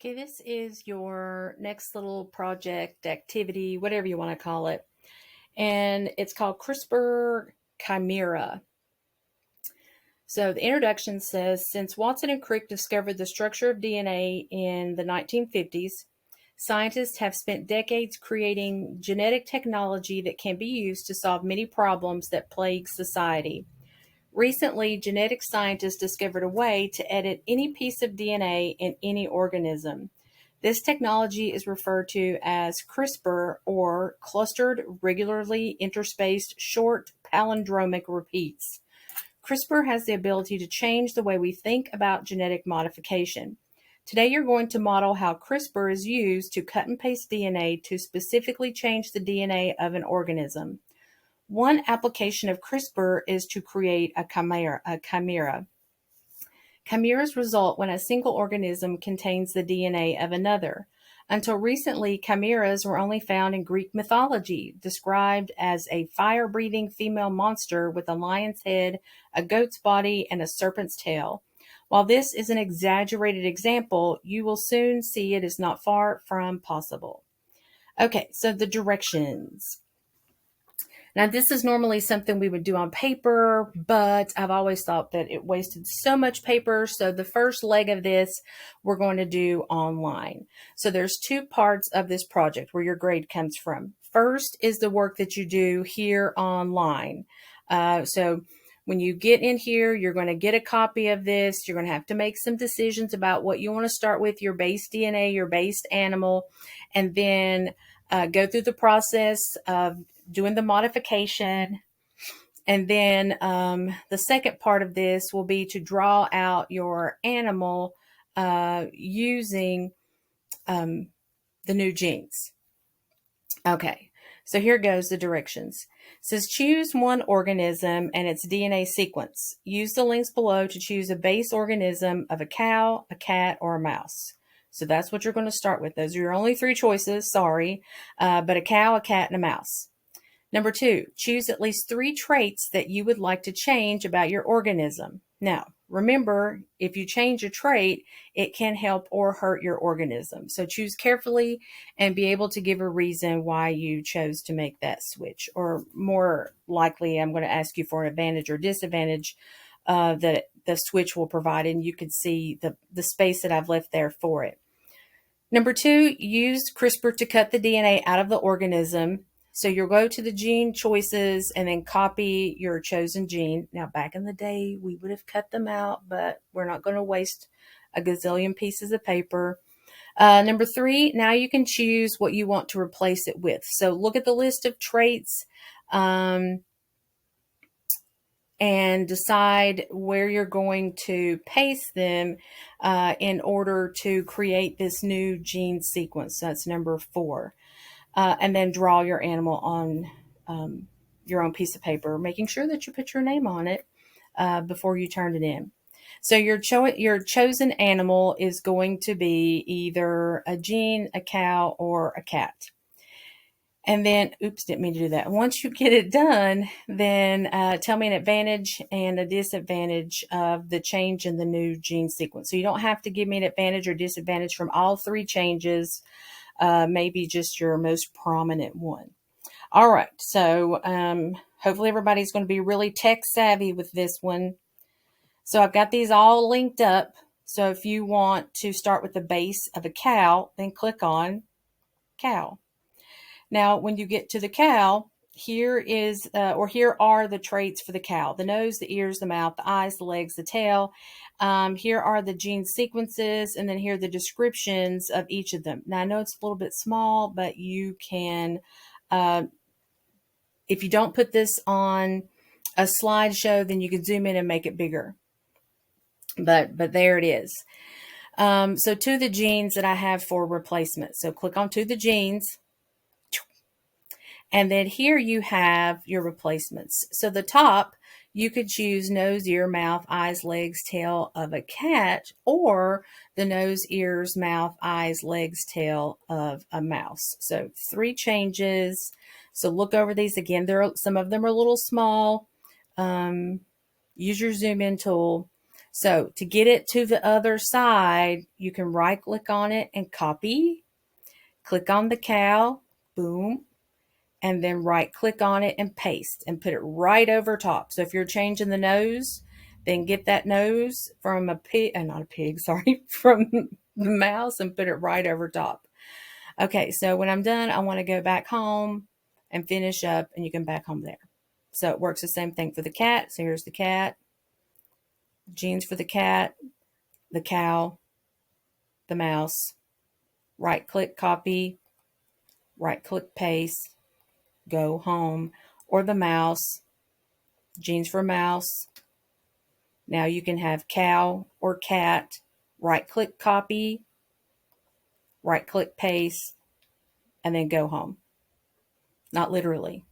Okay, this is your next little project, activity, whatever you want to call it. And it's called CRISPR Chimera. So the introduction says, since Watson and Crick discovered the structure of DNA in the 1950s, scientists have spent decades creating genetic technology that can be used to solve many problems that plague society. Recently, genetic scientists discovered a way to edit any piece of DNA in any organism. This technology is referred to as CRISPR, or clustered regularly interspaced short palindromic repeats. CRISPR has the ability to change the way we think about genetic modification. Today, you're going to model how CRISPR is used to cut and paste DNA to specifically change the DNA of an organism. One application of CRISPR is to create a chimera. Chimeras result when a single organism contains the DNA of another. Until recently, chimeras were only found in Greek mythology, described as a fire-breathing female monster with a lion's head, a goat's body, and a serpent's tail. While this is an exaggerated example, you will soon see it is not far from possible. Okay, so the directions. Now, this is normally something we would do on paper, but I've always thought that it wasted so much paper. So the first leg of this, we're going to do online. So there's two parts of this project where your grade comes from. First is the work that you do here online. So when you get in here, you're going to get a copy of this. You're going to have to make some decisions about what you want to start with, your base DNA, your base animal, and then go through the process of doing the modification. And then the second part of this will be to draw out your animal using the new genes. Okay, so here goes the directions. It says choose one organism and its DNA sequence. Use the links below to choose a base organism of a cow, a cat, or a mouse. So that's what you're going to start with. Those are your only three choices, sorry, but a cow, a cat, and a mouse. Number 2, choose at least 3 traits that you would like to change about your organism. Now, remember, if you change a trait, it can help or hurt your organism. So choose carefully and be able to give a reason why you chose to make that switch. Or more likely, I'm going to ask you for an advantage or disadvantage that the switch will provide, and you can see the space that I've left there for it. Number 2, use CRISPR to cut the DNA out of the organism. So you'll go to the gene choices and then copy your chosen gene. Now, back in the day, we would have cut them out, but we're not going to waste a gazillion pieces of paper. Number 3, now you can choose what you want to replace it with. So look at the list of traits and decide where you're going to paste them in order to create this new gene sequence. That's number 4. And then draw your animal on your own piece of paper, making sure that you put your name on it before you turn it in. So your chosen animal is going to be either a gene, a cow, or a cat. And then, oops, didn't mean to do that. Once you get it done, then tell me an advantage and a disadvantage of the change in the new gene sequence. So you don't have to give me an advantage or disadvantage from all 3 changes. Maybe just your most prominent one. All right, so hopefully everybody's going to be really tech savvy with this one. So I've got these all linked up. So if you want to start with the base of a cow, then click on cow. Now, when you get to the cow, here are the traits for the cow: the nose, the ears, the mouth, the eyes, the legs, the tail. Here are the gene sequences, and then here are the descriptions of each of them. Now, I know it's a little bit small, but you can, if you don't put this on a slideshow, then you can zoom in and make it bigger. But there it is. So to the genes that I have for replacement. So click on to the genes. And then here you have your replacements. So the top, you could choose nose, ear, mouth, eyes, legs, tail of a cat, or the nose, ears, mouth, eyes, legs, tail of a mouse. So 3 changes. So look over these again. Some of them are a little small. Use your zoom in tool. So to get it to the other side, you can right click on it and copy, click on the cow, boom, and then right click on it and paste and put it right over top. So if you're changing the nose, then get that nose from a pig, not a pig, sorry, from the mouse and put it right over top. Okay, so when I'm done, I want to go back home and finish up, and you can back home there. So it works the same thing for the cat. So here's the cat, genes for the cat, the cow, the mouse, right click copy, right click paste, go home, or the mouse, genes for mouse. Now you can have cow or cat, right click copy, right click paste, and then go home. Not literally.